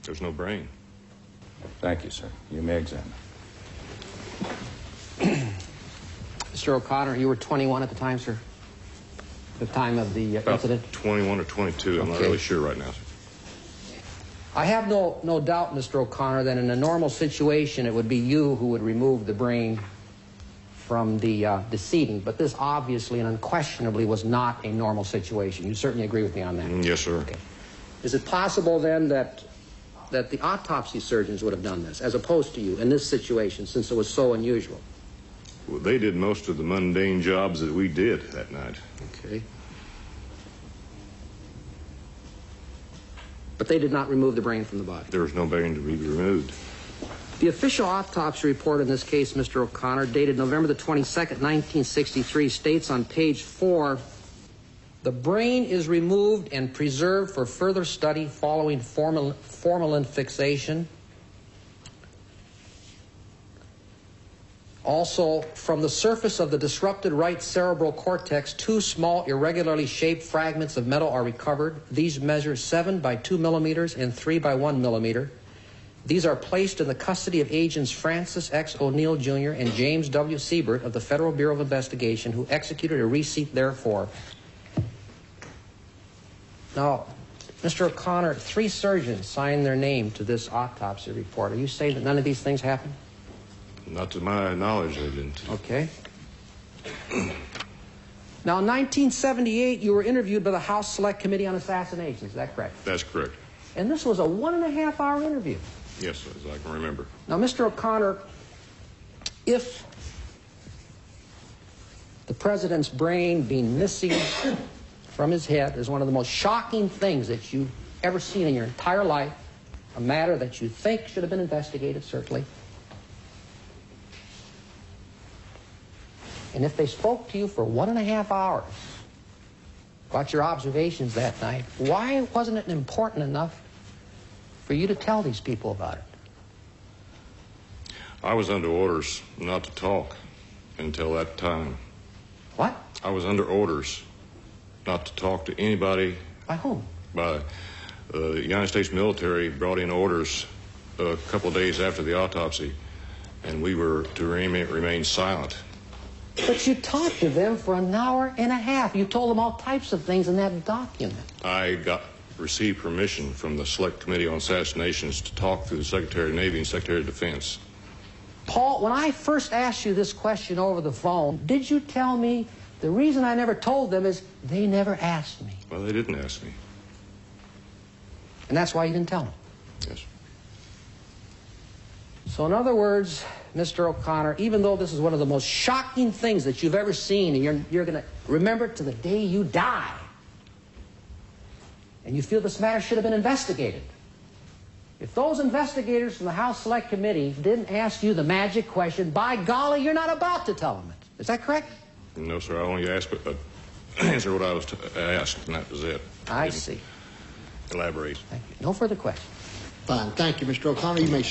There's no brain. Thank you, sir. You may examine. Mr. O'Connor, you were 21 at the time, sir? The time of the incident? 21 or 22. I'm not really sure right now, sir. I have no doubt, Mr. O'Connor, that in a normal situation it would be you who would remove the brain from the decedent, but this obviously and unquestionably was not a normal situation. You certainly agree with me on that? Yes, sir. Okay. Is it possible then that the autopsy surgeons would have done this, as opposed to you, in this situation, since it was so unusual? Well, they did most of the mundane jobs that we did that night. Okay. But they did not remove the brain from the body? There was no brain to be removed. The official autopsy report in this case, Mr. O'Connor, dated November the 22nd, 1963, states on page 4, the brain is removed and preserved for further study following formalin fixation. Also, from the surface of the disrupted right cerebral cortex, 2 small, irregularly shaped fragments of metal are recovered. These measure 7 by 2 millimeters and 3 by 1 millimeter. These are placed in the custody of agents Francis X. O'Neill, Jr. and James W. Siebert of the Federal Bureau of Investigation, who executed a receipt therefor. Now, Mr. O'Connor, 3 surgeons signed their name to this autopsy report. Are you saying that none of these things happened? Not to my knowledge, they didn't. Okay. Now, in 1978, you were interviewed by the House Select Committee on Assassinations. Is that correct? That's correct. And this was a 1.5-hour interview. Yes, as I can remember. Now, Mr. O'Connor, if the president's brain being missing from his head is one of the most shocking things that you've ever seen in your entire life, a matter that you think should have been investigated, certainly, and if they spoke to you for 1.5 hours about your observations that night, why wasn't it important enough for you to tell these people about it? I was under orders not to talk until that time. What? I was under orders not to talk to anybody. By whom? By the United States military brought in orders a couple of days after the autopsy, and we were to remain silent. But you talked to them for 1.5 hours. You told them all types of things in that document. I received permission from the Select Committee on Assassinations to talk to the Secretary of Navy and Secretary of Defense. Paul, when I first asked you this question over the phone, did you tell me the reason I never told them is they never asked me? Well, they didn't ask me. And that's why you didn't tell them? Yes. So in other words, Mr. O'Connor, even though this is one of the most shocking things that you've ever seen, and you're going to remember it to the day you die, and you feel this matter should have been investigated, if those investigators from the House Select Committee didn't ask you the magic question, by golly, you're not about to tell them it. Is that correct? No, sir. I only answered what I was asked, and that was it. I see. Elaborate. Thank you. No further questions. Fine. Thank you, Mr. O'Connor. You may